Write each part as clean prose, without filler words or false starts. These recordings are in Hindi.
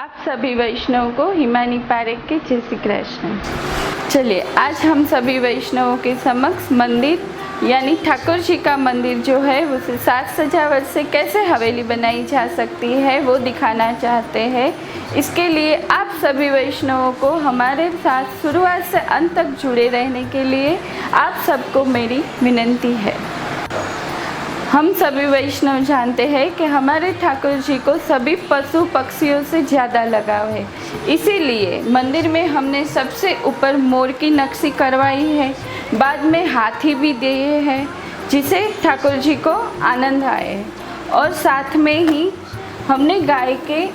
आप सभी वैष्णव को हिमानी पारेख के जय श्री कृष्ण। चलिए आज हम सभी वैष्णवों के समक्ष मंदिर यानी ठाकुर जी का मंदिर जो है उसे साज सजावट से कैसे हवेली बनाई जा सकती है वो दिखाना चाहते हैं। इसके लिए आप सभी वैष्णवों को हमारे साथ शुरुआत से अंत तक जुड़े रहने के लिए आप सबको मेरी विनती है। हम सभी वैष्णव जानते हैं कि हमारे ठाकुर जी को सभी पशु पक्षियों से ज़्यादा लगाव है, इसीलिए मंदिर में हमने सबसे ऊपर मोर की नक्शी करवाई है, बाद में हाथी भी दिए हैं जिसे ठाकुर जी को आनंद आए, और साथ में ही हमने गाय के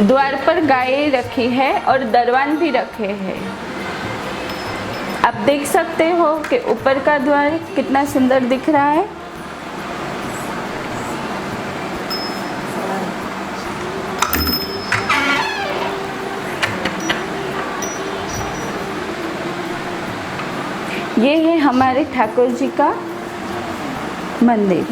द्वार पर गाय रखी है और दरवान भी रखे हैं। आप देख सकते हो कि ऊपर का द्वार कितना सुंदर दिख रहा है। ये है हमारे ठाकुर जी का मंदिर।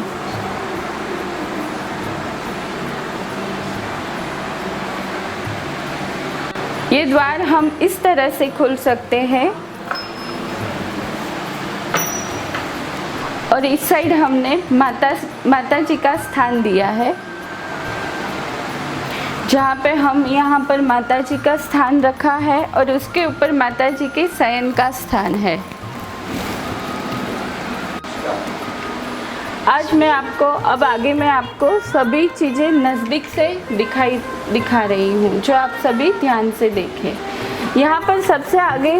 ये द्वार हम इस तरह से खोल सकते हैं और इस साइड हमने माता जी का स्थान दिया है, जहाँ पे हम यहाँ पर माता जी का स्थान रखा है और उसके ऊपर माता जी के शयन का स्थान है। आज मैं आपको आगे मैं आपको सभी चीज़ें नज़दीक से दिखा रही हूँ, जो आप सभी ध्यान से देखें। यहाँ पर सबसे आगे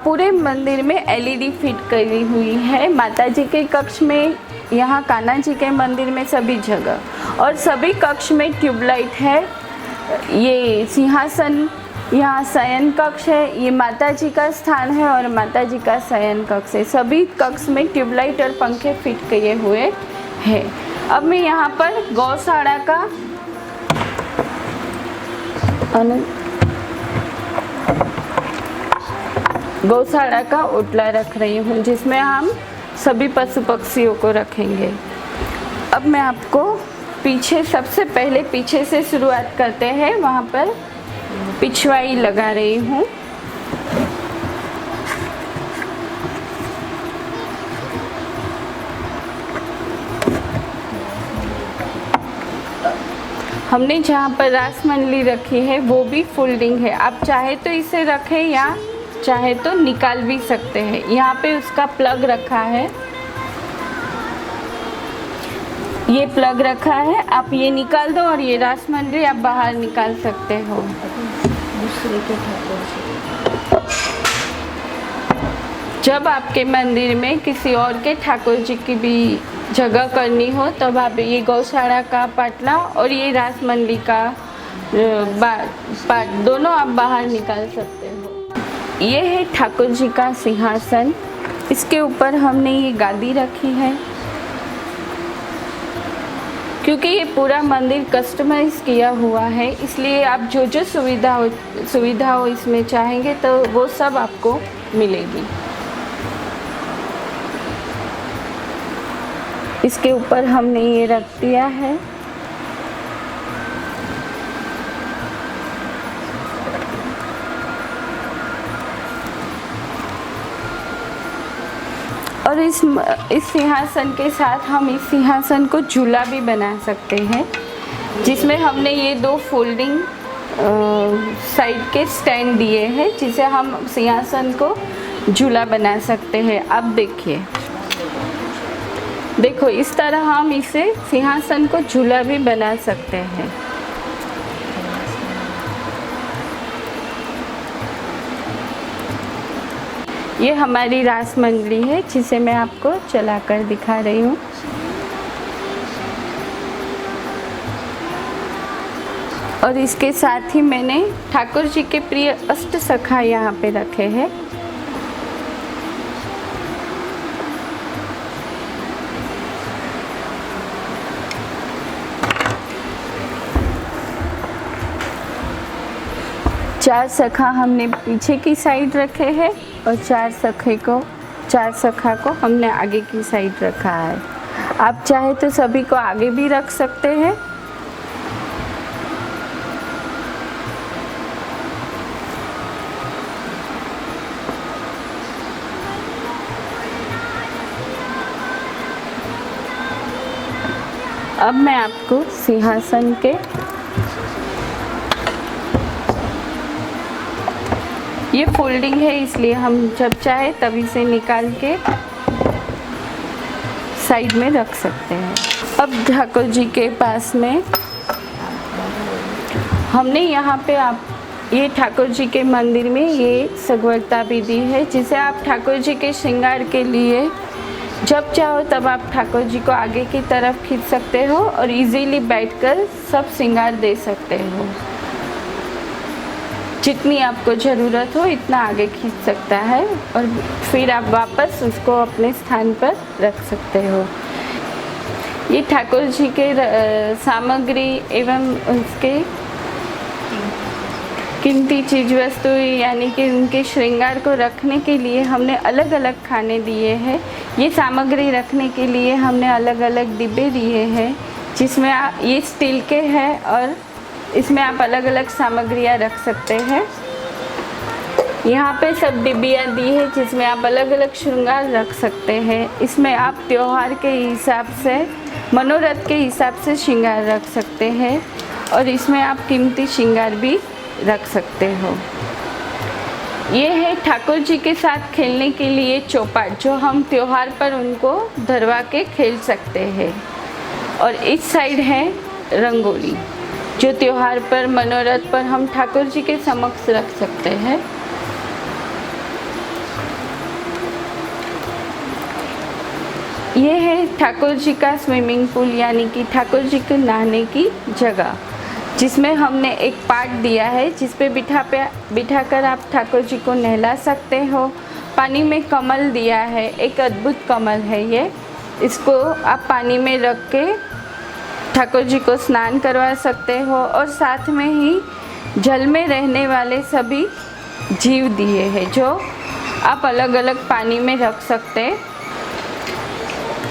पूरे मंदिर में एलईडी फिट करी हुई है, माता जी के कक्ष में, यहाँ कान्हा जी के मंदिर में सभी जगह, और सभी कक्ष में ट्यूबलाइट है। ये सिंहासन, यहाँ शयन कक्ष है, ये माता जी का स्थान है और माता जी का शयन कक्ष है। सभी कक्ष में ट्यूबलाइट और पंखे फिट किए हुए हैं। अब मैं यहाँ पर गौशाला का ओटला रख रही हूँ, जिसमें हम सभी पशु पक्षियों को रखेंगे। अब मैं आपको सबसे पहले पीछे से शुरुआत करते हैं। वहाँ पर पिछवाई लगा रही हूँ। हमने जहाँ पर रास मंडली रखी है वो भी फोल्डिंग है। आप चाहे तो इसे रखें या चाहे तो निकाल भी सकते हैं। यहाँ पे उसका प्लग रखा है, ये प्लग रखा है, आप ये निकाल दो और ये रास मंडली आप बाहर निकाल सकते हो। दूसरे के ठाकुर जब आपके मंदिर में किसी और के ठाकुर जी की भी जगह करनी हो तब आप ये गौशाला का पाटला और ये रास मंडली का पाट दोनों आप बाहर निकाल सकते हो। ये है ठाकुर जी का सिंहासन, इसके ऊपर हमने ये गादी रखी है। क्योंकि ये पूरा मंदिर कस्टमाइज किया हुआ है, इसलिए आप जो जो सुविधा हो इसमें चाहेंगे तो वो सब आपको मिलेगी। इसके ऊपर हमने ये रख दिया है। और इस सिंहासन के साथ हम इस सिंहासन को झूला भी बना सकते हैं, जिसमें हमने ये दो फोल्डिंग साइड के स्टैंड दिए हैं, जिसे हम सिंहासन को झूला बना सकते हैं। अब देखो इस तरह हम इसे सिंहासन को झूला भी बना सकते हैं। ये हमारी रास मंडली है, जिसे मैं आपको चलाकर दिखा रही हूँ। और इसके साथ ही मैंने ठाकुर जी के प्रिय अष्ट सखा यहाँ पे रखे हैं। चार सखा हमने पीछे की साइड रखे हैं और चार सखा को हमने आगे की साइड रखा है। आप चाहे तो सभी को आगे भी रख सकते हैं। अब मैं आपको सिंहासन के ये फोल्डिंग है, इसलिए हम जब चाहे तभी से निकाल के साइड में रख सकते हैं। अब ठाकुर जी के पास में हमने यहाँ पे आप ये ठाकुर जी के मंदिर में ये सगवरता भी दी है, जिसे आप ठाकुर जी के श्रृंगार के लिए जब चाहो तब आप ठाकुर जी को आगे की तरफ खींच सकते हो और इजीली बैठकर सब श्रृंगार दे सकते हो। जितनी आपको ज़रूरत हो इतना आगे खींच सकता है और फिर आप वापस उसको अपने स्थान पर रख सकते हो। ये ठाकुर जी के सामग्री एवं उसके कीमती चीज़ वस्तु यानी कि उनके श्रृंगार को रखने के लिए हमने अलग अलग खाने दिए हैं। ये सामग्री रखने के लिए हमने अलग अलग डिब्बे दिए हैं, जिसमें ये स्टील के हैं और इसमें आप अलग अलग सामग्रियाँ रख सकते हैं। यहाँ पे सब डिब्बियाँ दी है जिसमें आप अलग अलग श्रृंगार रख सकते हैं। इसमें आप त्योहार के हिसाब से, मनोरथ के हिसाब से श्रृंगार रख सकते हैं और इसमें आप कीमती श्रृंगार भी रख सकते हो। ये है ठाकुर जी के साथ खेलने के लिए चौपाट, जो हम त्योहार पर उनको धरवा के खेल सकते हैं। और इस साइड है रंगोली, जो त्योहार पर, मनोरथ पर हम ठाकुर जी के समक्ष रख सकते हैं। ये है ठाकुर जी का स्विमिंग पूल, यानी कि ठाकुर जी के नहाने की जगह, जिसमें हमने एक पाट दिया है जिस पे बिठाकर आप ठाकुर जी को नहला सकते हो। पानी में कमल दिया है, एक अद्भुत कमल है ये। इसको आप पानी में रख के ठाकुर जी को स्नान करवा सकते हो और साथ में ही जल में रहने वाले सभी जीव दिए हैं जो आप अलग अलग पानी में रख सकते।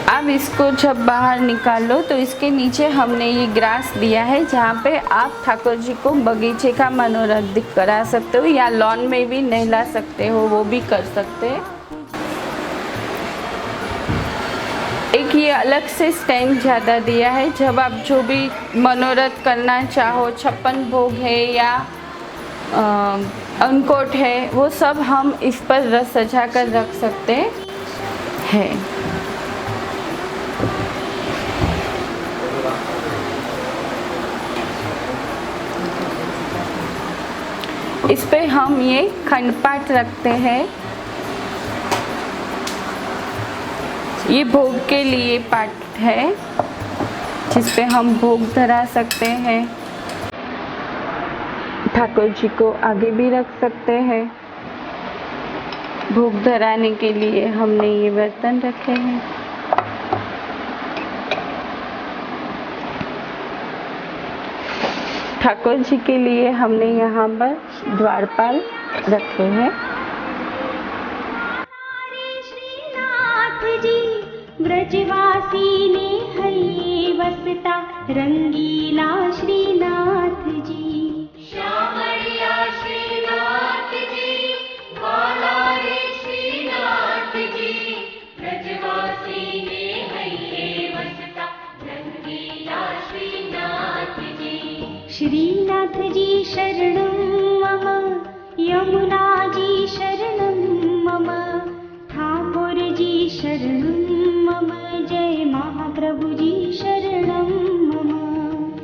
अब इसको जब बाहर निकालो तो इसके नीचे हमने ये ग्रास दिया है, जहाँ पे आप ठाकुर जी को बगीचे का मनोरथ करा सकते हो या लॉन में भी नहला सकते हो, वो भी कर सकते हैं। एक ये अलग से स्टैंड ज़्यादा दिया है, जब आप जो भी मनोरथ करना चाहो, 56 भोग है या अन्नकूट है, वो सब हम इस पर सजा कर रख सकते हैं। इस पे हम ये खंडपाठ रखते हैं। ये भोग के लिए पाठ है जिस पे हम भोग धरा सकते हैं। ठाकुर जी को आगे भी रख सकते हैं। भोग धराने के लिए हमने ये बर्तन रखे हैं। ठाकुर जी के लिए हमने यहाँ पर द्वारपाल रखे हैं। ब्रजवासी ने हरिये वसता रंगीला श्रीनाथ जी। श्यामड़िया श्रीनाथ जी, बाला रे श्रीनाथ जी। ब्रजवासी ने हरिये वसता रंगीला श्रीनाथ जी। श्रीनाथ जी शरणं मम, यमुना जी शरणं मम, ठाकुर जी शरणं मम, जय महाप्रभु जी शरणं मम।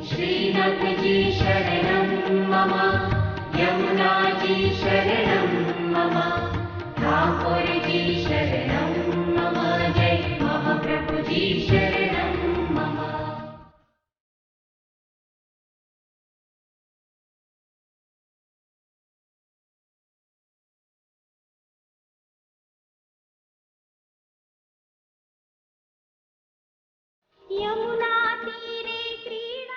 श्रीनाथ जी शरणं मम, यमुना जी शरणं मम, ठाकुर जी शरणं मम, जय महाप्रभु जी शरणं मम। यमुना तीरे क्रीडा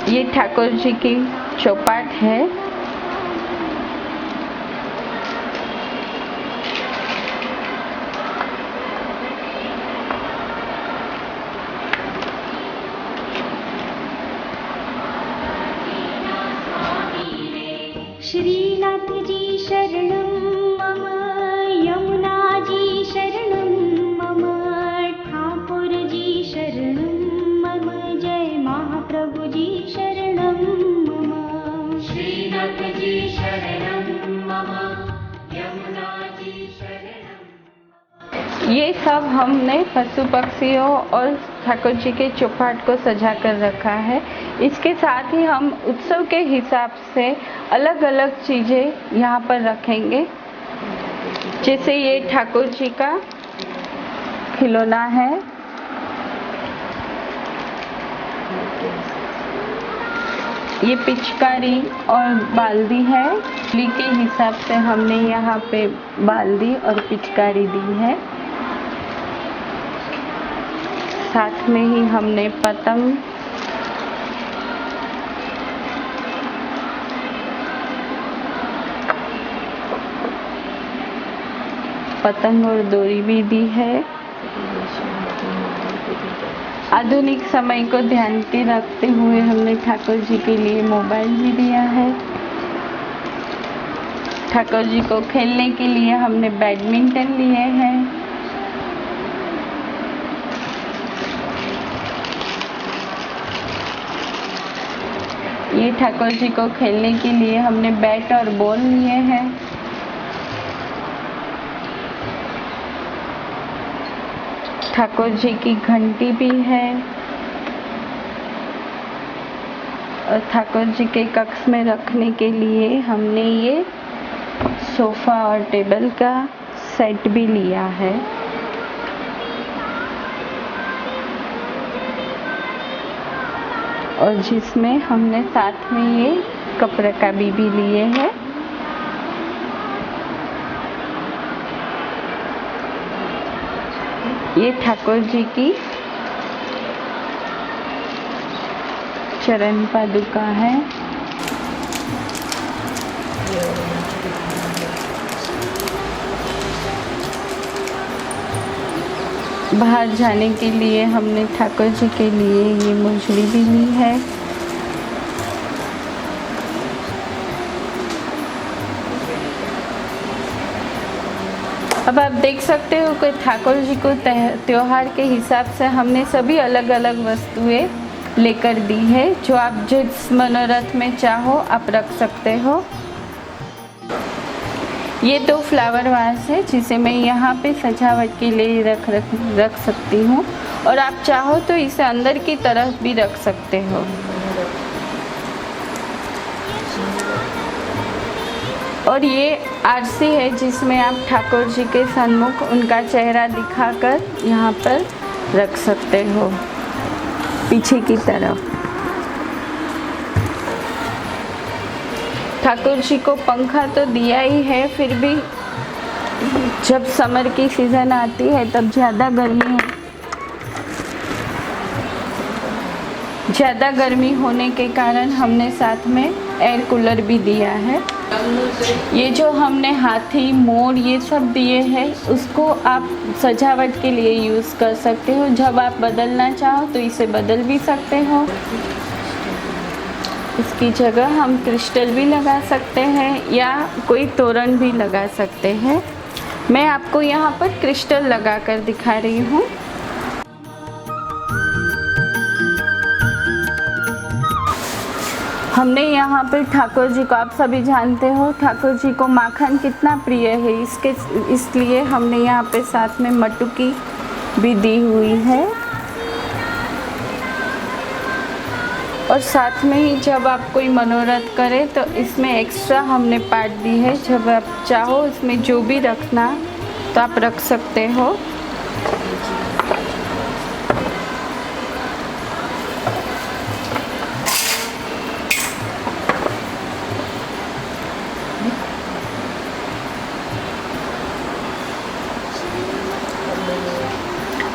ये ठाकुर जी की चौपाट है। श्रीनाथ जी शरणं मम, यमुना ये सब हमने पशु पक्षियों और ठाकुर जी के चौपाट को सजा कर रखा है। इसके साथ ही हम उत्सव के हिसाब से अलग अलग चीज़ें यहाँ पर रखेंगे। जैसे ये ठाकुर जी का खिलौना है, ये पिचकारी और बाल्दी है। होली के हिसाब से हमने यहाँ पे बाल्दी और पिचकारी दी है। साथ में ही हमने पतंग और डोरी भी दी है। आधुनिक समय को ध्यान में रखते हुए हमने ठाकुर जी के लिए मोबाइल भी दिया है। ठाकुर जी को खेलने के लिए हमने बैडमिंटन लिए हैं। ये ठाकुर जी को खेलने के लिए हमने बैट और बॉल लिए हैं। ठाकुर जी की घंटी भी है और ठाकुर जी के कक्ष में रखने के लिए हमने ये सोफा और टेबल का सेट भी लिया है। और जिसमें हमने साथ में ये कप रकाबी भी लिए हैं। ये ठाकुर जी की चरण पादुका है। बाहर जाने के लिए हमने ठाकुर जी के लिए ये मुजड़ी भी ली है। अब आप देख सकते हो कि ठाकुर जी को त्योहार के हिसाब से हमने सभी अलग अलग वस्तुएं लेकर दी है। जो आप जिस मनोरथ में चाहो आप रख सकते हो। ये 2 फ्लावर वास है जिसे मैं यहाँ पे सजावट के लिए रख सकती हूँ और आप चाहो तो इसे अंदर की तरफ भी रख सकते हो। और ये आरसी है जिसमें आप ठाकुर जी के सन्मुख उनका चेहरा दिखाकर यहाँ पर रख सकते हो पीछे की तरफ। ठाकुर जी को पंखा तो दिया ही है, फिर भी जब समर की सीज़न आती है तब ज़्यादा गर्मी होने के कारण हमने साथ में एयर कूलर भी दिया है। ये जो हमने हाथी मोर ये सब दिए हैं उसको आप सजावट के लिए यूज़ कर सकते हो। जब आप बदलना चाहो तो इसे बदल भी सकते हो। इसकी जगह हम क्रिस्टल भी लगा सकते हैं या कोई तोरण भी लगा सकते हैं। मैं आपको यहाँ पर क्रिस्टल लगा कर दिखा रही हूँ। हमने यहाँ पर ठाकुर जी को, आप सभी जानते हो ठाकुर जी को माखन कितना प्रिय है, इसलिए हमने यहाँ पे साथ में मटुकी भी दी हुई है। और साथ में ही जब आप कोई मनोरथ करें तो इसमें एक्स्ट्रा हमने पार्ट दी है। जब आप चाहो इसमें जो भी रखना तो आप रख सकते हो।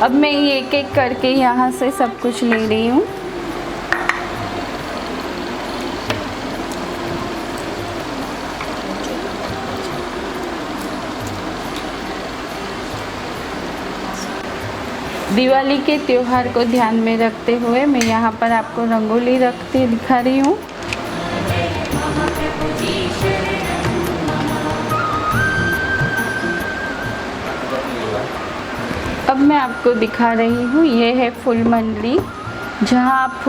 अब मैं ये एक एक करके यहाँ से सब कुछ ले रही हूँ। दिवाली के त्योहार को ध्यान में रखते हुए मैं यहाँ पर आपको रंगोली दिखा रही हूँ। अब मैं आपको दिखा रही हूँ, ये है फूल मंडली, जहाँ आप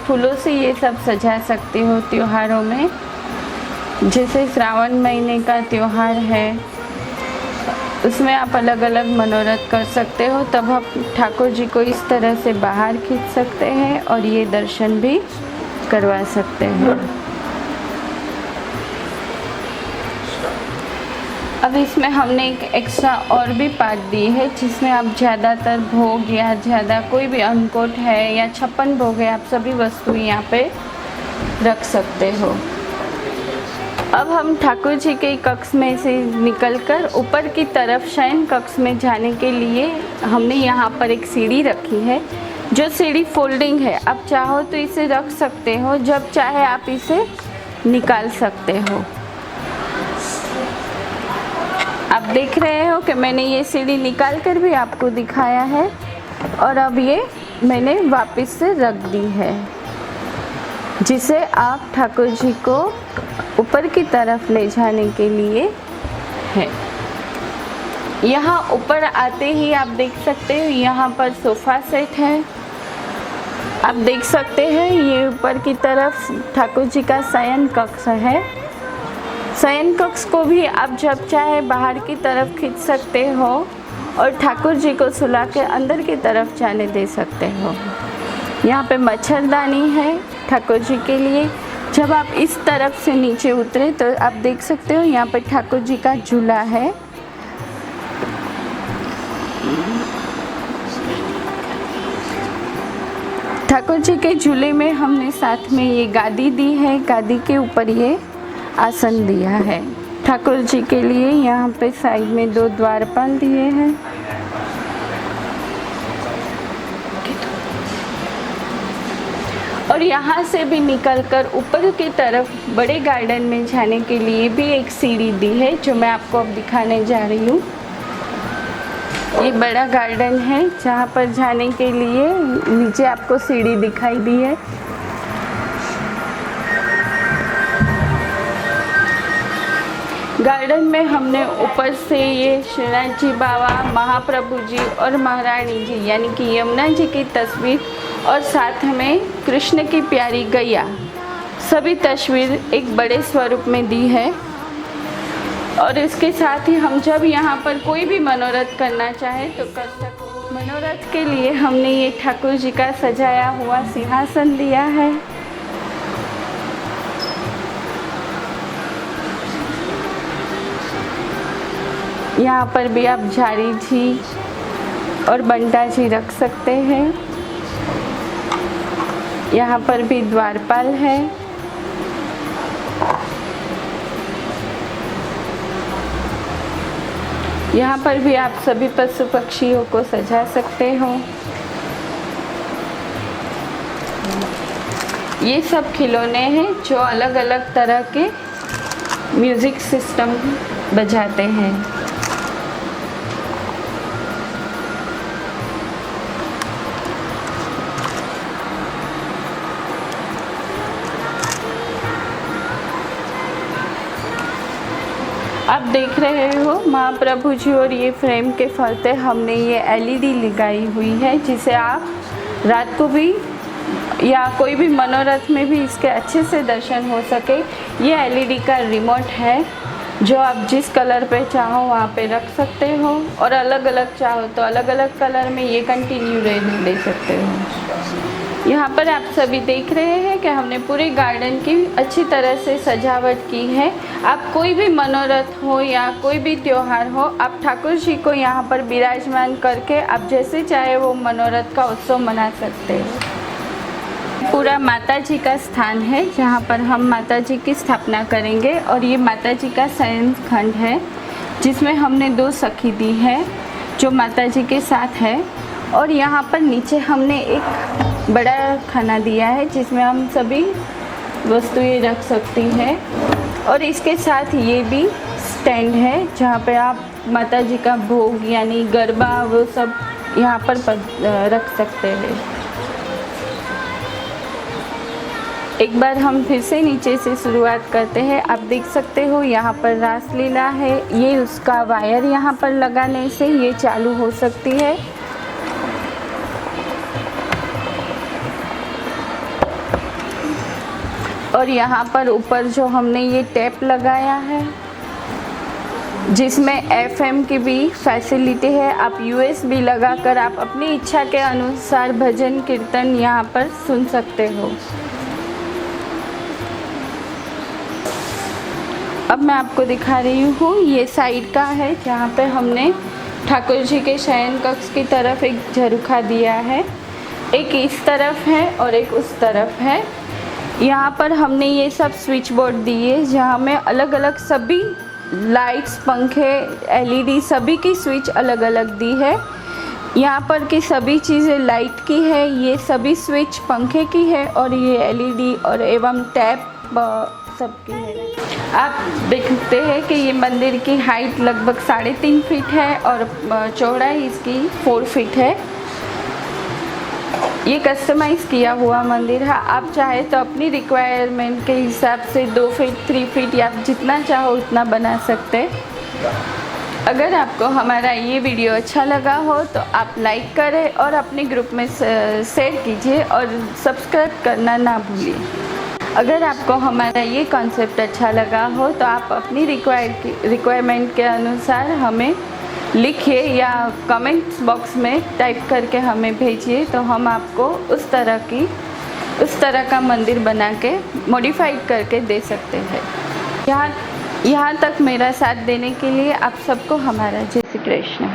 फूलों से ये सब सजा सकते हो त्योहारों में। जैसे श्रावण महीने का त्योहार है उसमें आप अलग अलग मनोरथ कर सकते हो। तब आप ठाकुर जी को इस तरह से बाहर खींच सकते हैं और ये दर्शन भी करवा सकते हैं। अब इसमें हमने एक एक्स्ट्रा और भी पार्ट दी है जिसमें आप ज़्यादातर भोग या ज़्यादा कोई भी अन्नकूट है या 56 भोग है, आप सभी वस्तु यहाँ पे रख सकते हो। अब हम ठाकुर जी के कक्ष में से निकलकर ऊपर की तरफ शयन कक्ष में जाने के लिए हमने यहाँ पर एक सीढ़ी रखी है, जो सीढ़ी फोल्डिंग है। आप चाहो तो इसे रख सकते हो, जब चाहे आप इसे निकाल सकते हो। आप देख रहे हो कि मैंने ये सीढ़ी निकाल कर भी आपको दिखाया है और अब ये मैंने वापस से रख दी है, जिसे आप ठाकुर जी को ऊपर की तरफ ले जाने के लिए है। यहाँ ऊपर आते ही आप देख सकते हो यहाँ पर सोफ़ा सेट है। आप देख सकते हैं ये ऊपर की तरफ ठाकुर जी का शयन कक्ष है। शयन कक्ष को भी आप जब चाहे बाहर की तरफ खींच सकते हो और ठाकुर जी को सुला के अंदर की तरफ जाने दे सकते हो। यहाँ पे मच्छरदानी है ठाकुर जी के लिए। जब आप इस तरफ से नीचे उतरे तो आप देख सकते हो यहाँ पे ठाकुर जी का झूला है। ठाकुर जी के झूले में हमने साथ में ये गादी दी है, गादी के ऊपर ये आसन दिया है। ठाकुर जी के लिए यहाँ पे साइड में 2 द्वारपाल दिए हैं। और यहाँ से भी निकलकर ऊपर की तरफ बड़े गार्डन में जाने के लिए भी एक सीढ़ी दी है, जो मैं आपको अब दिखाने जा रही हूँ। ये बड़ा गार्डन है जहाँ पर जाने के लिए नीचे आपको सीढ़ी दिखाई दी है। गार्डन में हमने ऊपर से ये श्रीनाथ जी बाबा, महाप्रभु जी और महारानी जी यानी कि यमुना जी की तस्वीर और साथ में कृष्ण की प्यारी गैया, सभी तस्वीर एक बड़े स्वरूप में दी है। और इसके साथ ही हम जब यहाँ पर कोई भी मनोरथ करना चाहे तो कर सकते। मनोरथ के लिए हमने ये ठाकुर जी का सजाया हुआ सिंहासन दिया है। यहाँ पर भी आप झारी जी और बंटा जी रख सकते हैं। यहाँ पर भी द्वारपाल है। यहाँ पर भी आप सभी पशु पक्षियों को सजा सकते हो। ये सब खिलौने हैं जो अलग अलग तरह के म्यूज़िक सिस्टम बजाते हैं। आप देख रहे हो महाप्रभु जी और ये फ्रेम के फलते हमने ये एलईडी लगाई हुई है, जिसे आप रात को भी या कोई भी मनोरथ में भी इसके अच्छे से दर्शन हो सके। ये एलईडी का रिमोट है जो आप जिस कलर पे चाहो वहाँ पे रख सकते हो और अलग अलग चाहो तो अलग अलग कलर में ये कंटिन्यू रहने दे सकते हो। यहाँ पर आप सभी देख रहे हैं कि हमने पूरे गार्डन की अच्छी तरह से सजावट की है। आप कोई भी मनोरथ हो या कोई भी त्यौहार हो, आप ठाकुर जी को यहाँ पर विराजमान करके आप जैसे चाहे वो मनोरथ का उत्सव मना सकते हैं। पूरा माता जी का स्थान है जहाँ पर हम माता जी की स्थापना करेंगे और ये माता जी का शयन खंड है जिसमें हमने 2 सखी दी है जो माता जी के साथ है। और यहाँ पर नीचे हमने एक बड़ा खाना दिया है जिसमें हम सभी वस्तुएं रख सकती हैं। और इसके साथ ये भी स्टैंड है जहाँ पे आप माता जी का भोग यानी गरबा वो सब यहाँ पर रख सकते हैं। एक बार हम फिर से नीचे से शुरुआत करते हैं। आप देख सकते हो यहाँ पर रासलीला है। ये उसका वायर यहाँ पर लगाने से ये चालू हो सकती है। और यहाँ पर ऊपर जो हमने ये टेप लगाया है जिसमें FM की भी फैसिलिटी है। आप USB लगाकर आप अपनी इच्छा के अनुसार भजन कीर्तन यहाँ पर सुन सकते हो। अब मैं आपको दिखा रही हूँ, ये साइड का है जहाँ पे हमने ठाकुर जी के शयन कक्ष की तरफ एक झरोखा दिया है। एक इस तरफ है और एक उस तरफ है। यहाँ पर हमने ये सब स्विच बोर्ड दिए जहाँ में अलग अलग सभी लाइट्स, पंखे, LED सभी की स्विच अलग अलग दी है। यहाँ पर की सभी चीज़ें लाइट की है, ये सभी स्विच पंखे की है और ये LED और एवं टैप सबकी है। आप देखते हैं कि ये मंदिर की हाइट लगभग 3.5 फीट है और चौड़ाई इसकी 4 फीट है। ये कस्टमाइज़ किया हुआ मंदिर है। आप चाहे तो अपनी रिक्वायरमेंट के हिसाब से 2 फीट, 3 फीट या जितना चाहो उतना बना सकते। अगर आपको हमारा ये वीडियो अच्छा लगा हो तो आप लाइक करें और अपने ग्रुप में शेयर कीजिए और सब्सक्राइब करना ना भूलिए। अगर आपको हमारा ये कॉन्सेप्ट अच्छा लगा हो तो आप अपनी रिक्वायरमेंट के अनुसार हमें लिखिए या कमेंट्स बॉक्स में टाइप करके हमें भेजिए, तो हम आपको उस तरह का मंदिर बना के मॉडिफाइड करके दे सकते हैं। यहाँ तक मेरा साथ देने के लिए आप सबको हमारा जय श्री कृष्ण।